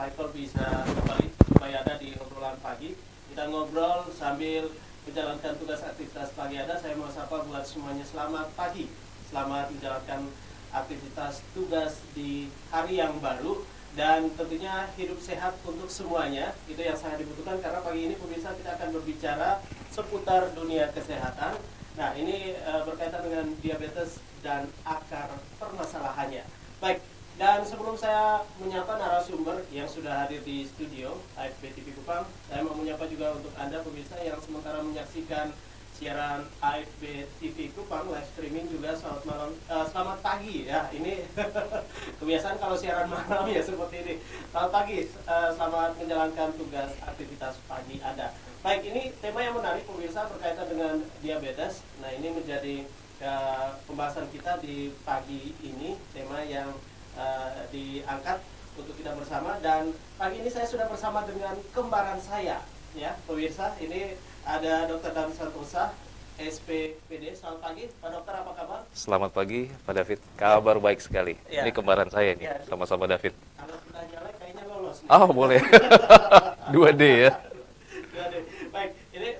Michael bisa kembali supaya ada di obrolan pagi. Kita ngobrol sambil menjalankan tugas aktivitas pagi Anda. Saya mau sapa buat semuanya selamat pagi. Selamat menjalankan aktivitas tugas di hari yang baru. Dan tentunya hidup sehat untuk semuanya. Itu yang sangat dibutuhkan karena pagi ini pemirsa kita akan berbicara seputar dunia kesehatan. Nah ini berkaitan dengan diabetes dan akar permasalahannya. Baik, dan sebelum saya menyapa narasumber yang sudah hadir di studio AFB TV Kupang, saya mau menyapa juga untuk Anda pemirsa yang sementara menyaksikan siaran AFB TV Kupang live streaming juga. Selamat malam, selamat pagi ya. Ini kebiasaan kalau siaran malam ya seperti ini. Selamat pagi, selamat menjalankan tugas aktivitas pagi Anda. Baik, ini tema yang menarik pemirsa berkaitan dengan diabetes. Nah ini menjadi pembahasan kita di pagi ini, tema yang diangkat untuk kita bersama. Dan pagi ini saya sudah bersama dengan kembaran saya ya pemirsa. Ini ada Dr. David Santosa, SPPD. Selamat pagi, Pak Dokter, apa kabar? Selamat pagi, Pak David. Kabar baik sekali. Ya. Ini kembaran saya nih, Ya. sama-sama David. Kalau sudah nyalek kayaknya lolos nih. Oh, boleh. 2D ya. Baik, ini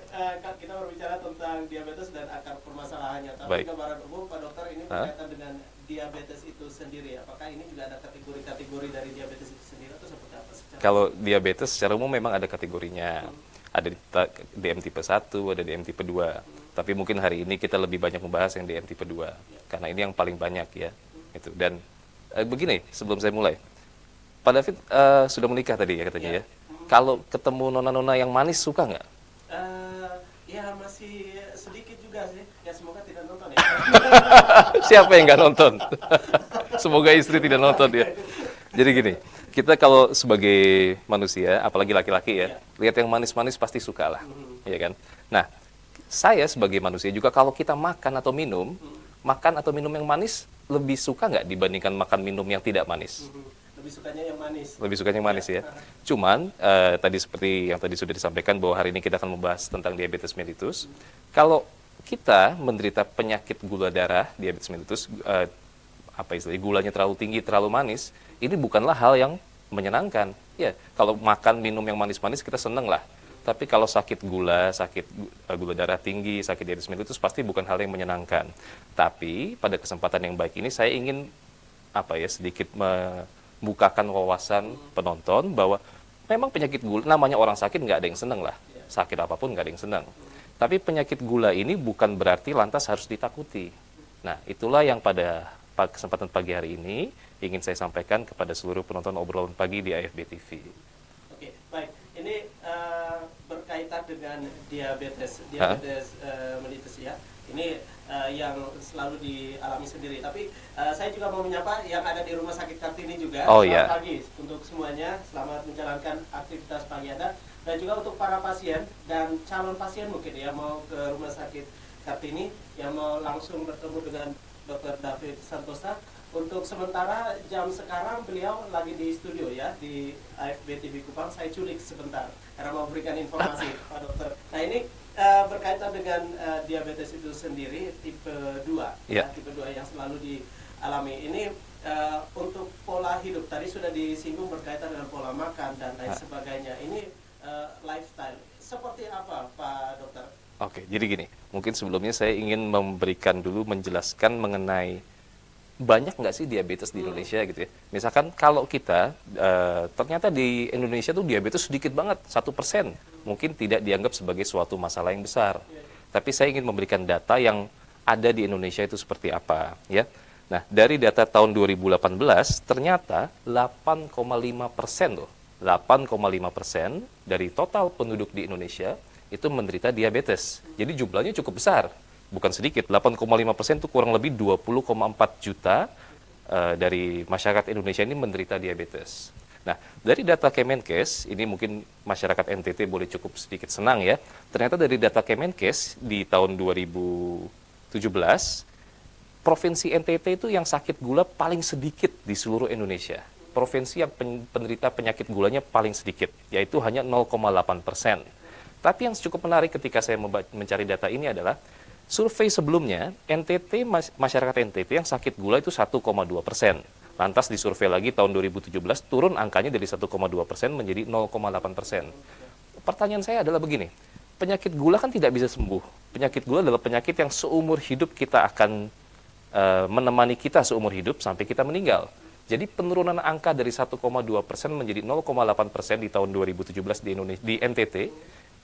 kita berbicara tentang diabetes dan akar permasalahannya. Tapi Baik. gambaran umum, Pak Dokter, ini berkaitan dengan diabetes itu sendiri. Apakah ini juga ada kategori-kategori dari diabetes itu sendiri atau seperti apa? Kalau diabetes secara umum memang ada kategorinya. Ada DM tipe 1, ada DM tipe 2. Tapi mungkin hari ini kita lebih banyak membahas yang DM tipe 2. Karena ini yang paling banyak ya. Itu. Dan begini, sebelum saya mulai. Pak David sudah menikah tadi ya katanya ya. Kalau ketemu nona-nona yang manis suka nggak? Ya masih sedikit juga sih. Ya semoga tidak nonton ya. Siapa yang nggak nonton? Semoga istri tidak nonton ya. Jadi gini, kita kalau sebagai manusia, apalagi laki-laki ya, lihat yang manis-manis pasti suka lah, ya kan? Nah, saya sebagai manusia juga kalau kita makan atau minum yang manis lebih suka nggak dibandingkan makan minum yang tidak manis? Lebih sukanya yang manis. Lebih sukanya yang manis ya. Cuman tadi seperti yang tadi sudah disampaikan bahwa hari ini kita akan membahas tentang diabetes mellitus. Kalau kita menderita penyakit gula darah, diabetes mellitus, gulanya terlalu tinggi, terlalu manis, ini bukanlah hal yang menyenangkan. Ya, kalau makan minum yang manis-manis kita seneng lah. Tapi kalau sakit gula darah tinggi, sakit diabetes mellitus pasti bukan hal yang menyenangkan. Tapi pada kesempatan yang baik ini saya ingin sedikit membukakan wawasan penonton bahwa memang penyakit gula, namanya orang sakit nggak ada yang seneng lah. Sakit apapun nggak ada yang seneng. Tapi penyakit gula ini bukan berarti lantas harus ditakuti. Nah, itulah yang pada kesempatan pagi hari ini ingin saya sampaikan kepada seluruh penonton obrolan pagi di AFB TV. Oke, baik. Ini berkaitan dengan diabetes mellitus ya. Ini yang selalu dialami sendiri. Tapi saya juga mau menyapa yang ada di Rumah Sakit Kartini juga. Selamat pagi untuk semuanya. Selamat menjalankan aktivitas pagi Anda. Dan juga untuk para pasien dan calon pasien mungkin ya mau ke Rumah Sakit Kartini yang mau langsung bertemu dengan Dr. David Santosa. Untuk sementara jam sekarang beliau lagi di studio ya di AFB TV Kupang. Saya culik sebentar karena mau berikan informasi Pak Dokter. Nah ini berkaitan dengan diabetes itu sendiri tipe 2 ya, tipe 2 yang selalu dialami. Ini untuk pola hidup tadi sudah disinggung berkaitan dengan pola makan dan lain sebagainya. Ini lifestyle seperti apa Pak Dokter? Oke, jadi gini, mungkin sebelumnya saya ingin menjelaskan mengenai banyak nggak sih diabetes di Indonesia gitu ya. Misalkan kalau kita ternyata di Indonesia tuh diabetes sedikit banget, 1%, mungkin tidak dianggap sebagai suatu masalah yang besar. Tapi saya ingin memberikan data yang ada di Indonesia itu seperti apa ya. Nah, dari data tahun 2018 ternyata 8,5% loh. 8,5% dari total penduduk di Indonesia itu menderita diabetes. Jadi jumlahnya cukup besar, bukan sedikit. 8,5% itu kurang lebih 20,4 juta dari masyarakat Indonesia ini menderita diabetes. Nah, dari data Kemenkes, ini mungkin masyarakat NTT boleh cukup sedikit senang ya. Ternyata dari data Kemenkes di tahun 2017, Provinsi NTT itu yang sakit gula paling sedikit di seluruh Indonesia. Provinsi yang penderita penyakit gulanya paling sedikit, yaitu hanya 0,8%. Tapi yang cukup menarik ketika saya mencari data ini adalah survei sebelumnya, masyarakat NTT yang sakit gula itu 1,2%. Lantas disurvei lagi tahun 2017, turun angkanya dari 1,2% menjadi 0,8%. Pertanyaan saya adalah begini, penyakit gula kan tidak bisa sembuh. Penyakit gula adalah penyakit yang seumur hidup kita akan menemani kita seumur hidup sampai kita meninggal. Jadi penurunan angka dari 1,2% menjadi 0,8% di tahun 2017 di Indonesia, di NTT,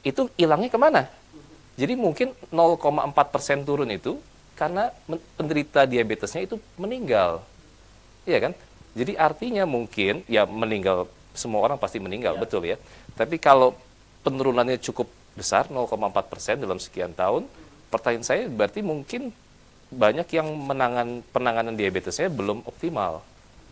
itu hilangnya kemana? Jadi mungkin 0,4% turun itu karena penderita diabetesnya itu meninggal. Iya kan? Jadi artinya mungkin, ya meninggal, semua orang pasti meninggal, Ya. betul ya. Tapi kalau penurunannya cukup besar, 0,4% dalam sekian tahun, pertanyaan saya berarti mungkin banyak yang penanganan diabetesnya belum optimal.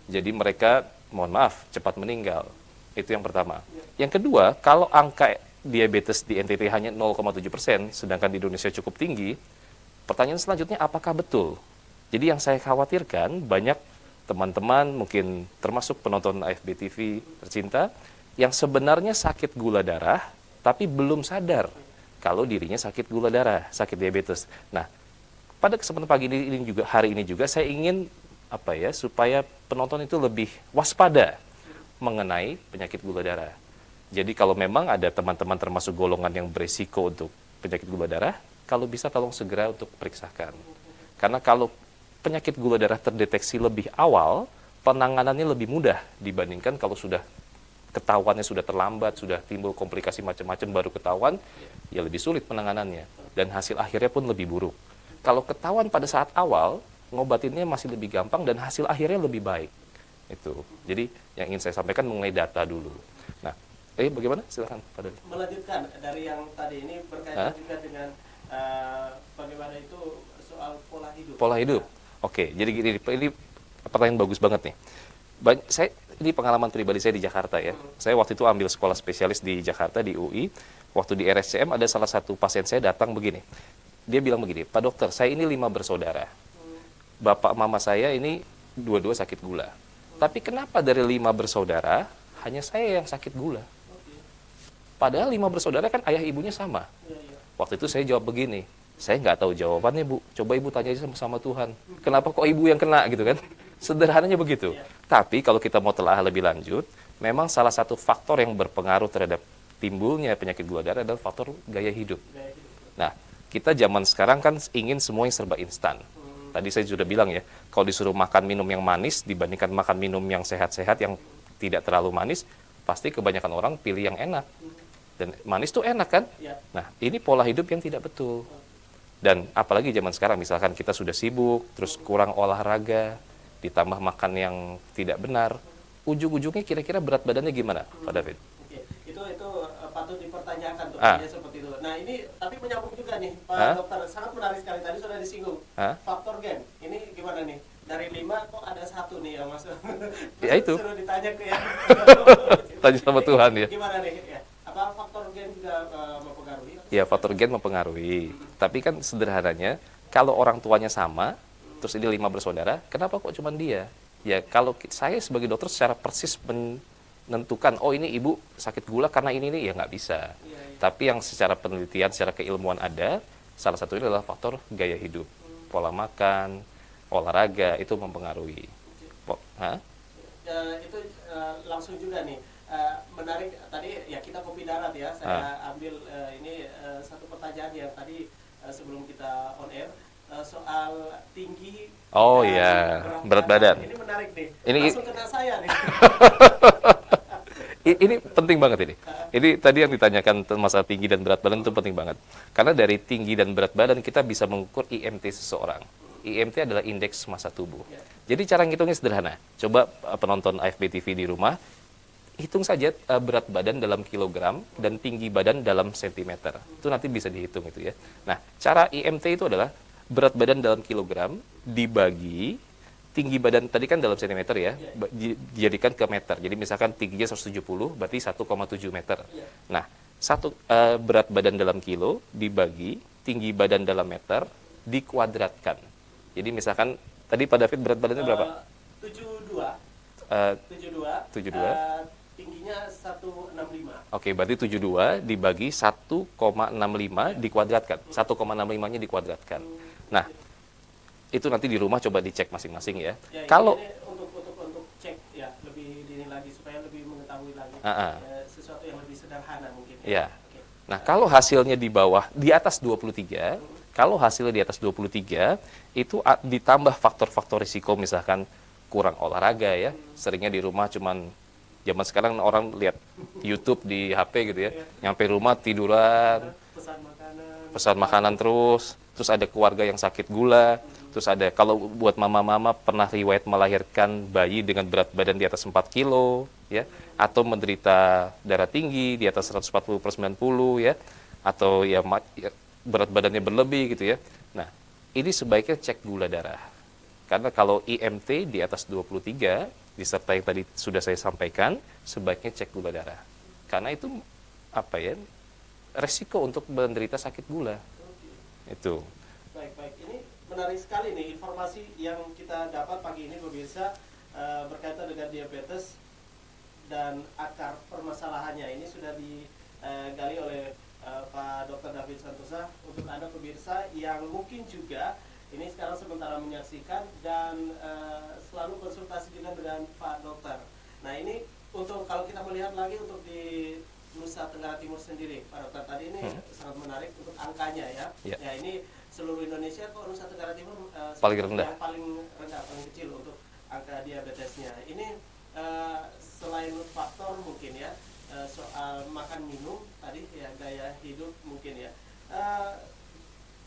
Jadi mereka, mohon maaf, cepat meninggal. Itu yang pertama. Yang kedua, kalau angka diabetes di NTT hanya 0,7%, sedangkan di Indonesia cukup tinggi, pertanyaan selanjutnya apakah betul? Jadi yang saya khawatirkan, banyak teman-teman, mungkin termasuk penonton AFB TV tercinta, yang sebenarnya sakit gula darah, tapi belum sadar kalau dirinya sakit gula darah, sakit diabetes. Nah, pada kesempatan pagi ini juga, hari ini juga, saya ingin supaya penonton itu lebih waspada mengenai penyakit gula darah. Jadi kalau memang ada teman-teman termasuk golongan yang berisiko untuk penyakit gula darah, kalau bisa tolong segera untuk periksakan. Karena kalau penyakit gula darah terdeteksi lebih awal, penanganannya lebih mudah dibandingkan kalau sudah ketahuannya sudah terlambat, sudah timbul komplikasi macam-macam baru ketahuan, ya lebih sulit penanganannya dan hasil akhirnya pun lebih buruk. Kalau ketahuan pada saat awal, ngobatinnya masih lebih gampang dan hasil akhirnya lebih baik. Itu. Jadi yang ingin saya sampaikan mengenai data dulu. Nah, bagaimana? Silakan Pak Dodi. Melanjutkan dari yang tadi ini berkaitan juga dengan bagaimana itu soal pola hidup. Pola hidup. Oke, jadi gini, ini pertanyaan bagus banget nih. Ini pengalaman pribadi saya di Jakarta ya. Saya waktu itu ambil sekolah spesialis di Jakarta di UI. Waktu di RSCM ada salah satu pasien saya datang begini. Dia bilang begini, Pak dokter, saya ini 5 bersaudara. Bapak mama saya ini dua-dua sakit gula. Tapi kenapa dari 5 bersaudara hanya saya yang sakit gula? Padahal 5 bersaudara kan ayah ibunya sama. Waktu itu saya jawab begini, saya nggak tahu jawabannya Bu. Coba Ibu tanya aja sama Tuhan. Kenapa kok Ibu yang kena gitu kan? Sederhananya begitu. Tapi kalau kita mau telah lebih lanjut, memang salah satu faktor yang berpengaruh terhadap timbulnya penyakit gula darah adalah faktor gaya hidup. Nah, kita zaman sekarang kan ingin semua yang serba instan. Tadi saya sudah bilang ya, kalau disuruh makan minum yang manis dibandingkan makan minum yang sehat-sehat yang tidak terlalu manis, pasti kebanyakan orang pilih yang enak. Dan manis tuh enak kan? Nah, ini pola hidup yang tidak betul. Dan apalagi zaman sekarang, misalkan kita sudah sibuk, terus kurang olahraga, ditambah makan yang tidak benar, ujung-ujungnya kira-kira berat badannya gimana, Pak David? Itu patut dipertanyakan tuh, seperti itu. Nah ini tapi menyambung juga nih Pak Dokter, sangat menarik sekali tadi sudah disinggung faktor gen. Ini gimana nih? Dari 5 kok ada 1 nih yang masuk? Ya itu. Suruh ditanya ke yang tanya sama Tuhan ya. Gimana nih? Ya. Apa faktor gen juga mempengaruhi? Ya faktor gen mempengaruhi. Tapi kan sederhananya kalau orang tuanya sama, terus ini 5 bersaudara, kenapa kok cuma dia? Ya kalau saya sebagai dokter secara persis menentukan, oh ini ibu sakit gula karena ini ya nggak bisa. Tapi yang secara penelitian, secara keilmuan ada, salah satunya adalah faktor gaya hidup, pola makan, olahraga itu mempengaruhi. Itu langsung juga nih menarik tadi ya, kita kopi darat ya. Saya ambil ini satu pertanyaan yang tadi sebelum kita on air. Soal tinggi berat badan. Ini menarik nih. Ini langsung kena saya nih. Ini penting banget ini. Ini tadi yang ditanyakan masalah tinggi dan berat badan itu penting banget. Karena dari tinggi dan berat badan kita bisa mengukur IMT seseorang. IMT adalah indeks massa tubuh. Jadi cara ngitungnya sederhana. Coba penonton AFB TV di rumah hitung saja berat badan dalam kilogram dan tinggi badan dalam sentimeter. Itu nanti bisa dihitung itu ya. Nah, cara IMT itu adalah berat badan dalam kilogram dibagi tinggi badan tadi kan dalam sentimeter ya, dijadikan ke meter. Jadi misalkan tingginya 170 berarti 1,7 meter. Nah, berat badan dalam kilo dibagi tinggi badan dalam meter dikuadratkan. Jadi misalkan tadi Pak David berat badannya berapa? 72. Tingginya 165. Oke, berarti 72 dibagi 1,65 dikuadratkan. 1,65-nya dikuadratkan. Nah, itu nanti di rumah coba dicek masing-masing ya. Kalau untuk mengetahui lagi sesuatu yang lebih sederhana mungkin. Ya. Oke. Nah, kalau hasilnya di atas 23, kalau hasilnya di atas 23, itu ditambah faktor-faktor risiko, misalkan kurang olahraga ya, seringnya di rumah cuman, zaman sekarang orang lihat YouTube di HP gitu ya, nyampe rumah tiduran, pesan makanan terus ada keluarga yang sakit gula, terus ada kalau buat mama-mama pernah riwayat melahirkan bayi dengan berat badan di atas 4 kilo ya, atau menderita darah tinggi di atas 140/90 ya, atau ya berat badannya berlebih gitu ya. Nah, ini sebaiknya cek gula darah. Karena kalau IMT di atas 23 disertai yang tadi sudah saya sampaikan, sebaiknya cek gula darah. Karena itu resiko untuk menderita sakit gula. Itu. Baik. Ini menarik sekali nih informasi yang kita dapat pagi ini pemirsa, berkaitan dengan diabetes dan akar permasalahannya. Ini sudah digali oleh Pak Dr. David Santosa. Untuk Anda pemirsa yang mungkin juga ini sekarang sementara menyaksikan dan selalu konsultasi juga dengan Pak Dokter. Nah, ini untuk kalau kita melihat lagi untuk di Nusa Tenggara Timur sendiri, Pak Dokter, tadi ini sangat menarik untuk angkanya ya. Ya, ini seluruh Indonesia kok Nusa Tenggara Timur paling rendah. Yang paling rendah, paling kecil untuk angka diabetesnya. Ini selain faktor mungkin ya, soal makan minum tadi ya, gaya hidup mungkin ya,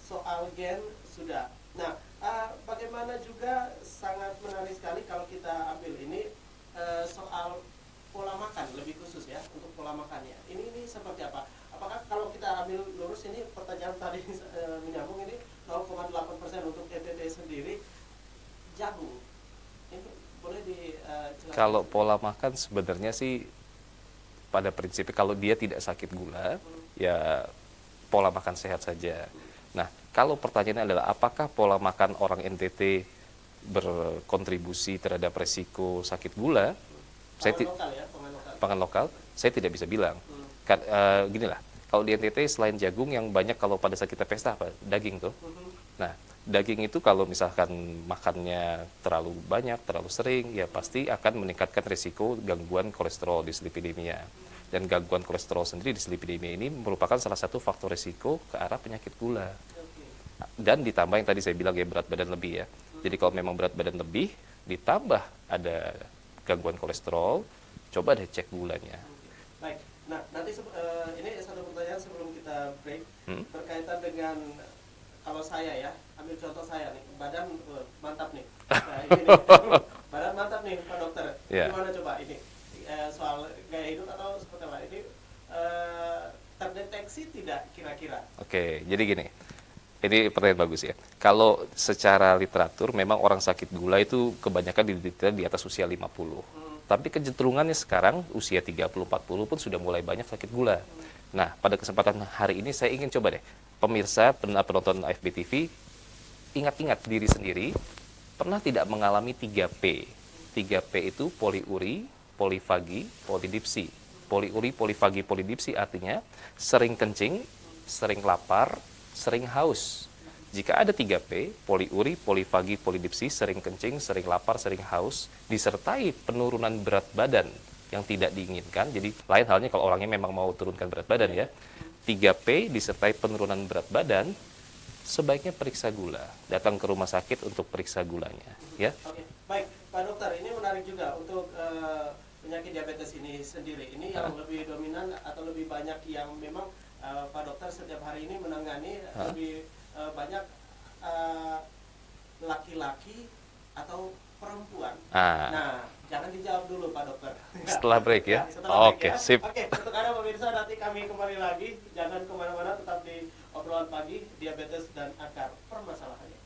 soal gen sudah. Nah, bagaimana juga sangat menarik sekali kalau kita ambil ini soal pola makan lebih khusus ya, untuk pola makannya. Ini seperti apa? Apakah kalau kita ambil lurus ini pertanyaan tadi menyambung ini 0,8% untuk NTT sendiri jagung. Ini boleh dijelaskan? Kalau pola makan sebenarnya sih pada prinsipnya kalau dia tidak sakit gula, ya pola makan sehat saja. Nah, kalau pertanyaannya adalah apakah pola makan orang NTT berkontribusi terhadap resiko sakit gula? Pangan lokal, saya tidak bisa bilang. Ginilah, kalau di NTT selain jagung yang banyak kalau pada saat kita pesta apa? Daging tuh. Nah, daging itu kalau misalkan makannya terlalu banyak, terlalu sering, ya pasti akan meningkatkan risiko gangguan kolesterol, dislipidemia. Dan gangguan kolesterol sendiri, dislipidemia ini merupakan salah satu faktor risiko ke arah penyakit gula. Dan ditambah yang tadi saya bilang ya, berat badan lebih ya. Jadi kalau memang berat badan lebih, ditambah ada gangguan kolesterol, coba deh cek gulanya. Baik, nah nanti ini satu pertanyaan sebelum kita break, berkaitan dengan kalau saya ya, ambil contoh saya nih, badan mantap nih. Nah, ini nih, badan mantap nih Pak Dokter. Gimana coba ini? Soal gaya hidup atau seperti apa? Ini terdeteksi tidak kira-kira? Oke, jadi gini. Ini pertanyaan bagus ya. Kalau secara literatur memang orang sakit gula itu kebanyakan diderita di atas usia 50. Tapi kecenderungannya sekarang usia 30-40 pun sudah mulai banyak sakit gula. Nah, pada kesempatan hari ini saya ingin coba deh, pemirsa, penonton AFB TV, ingat-ingat diri sendiri, pernah tidak mengalami 3P? 3P itu poliuri, polifagi, polidipsi. Poliuri, polifagi, polidipsi artinya sering kencing, sering lapar, sering haus. Jika ada 3P, poliuri, polifagi, polidipsi, sering kencing, sering lapar, sering haus, disertai penurunan berat badan yang tidak diinginkan, jadi lain halnya kalau orangnya memang mau turunkan berat badan ya, 3P disertai penurunan berat badan, sebaiknya periksa gula, datang ke rumah sakit untuk periksa gulanya. Ya. Oke, baik Pak Dokter, ini menarik juga untuk penyakit diabetes ini sendiri. Ini yang lebih dominan atau lebih banyak yang memang Pak Dokter setiap hari ini menangani lebih banyak laki-laki atau perempuan. Nah, jangan dijawab dulu Pak Dokter. Setelah break ya? Oke, sip. Oke, untuk Anda pemirsa, nanti kami kembali lagi. Jangan kemana-mana, tetap di obrolan pagi, diabetes dan akar permasalahannya.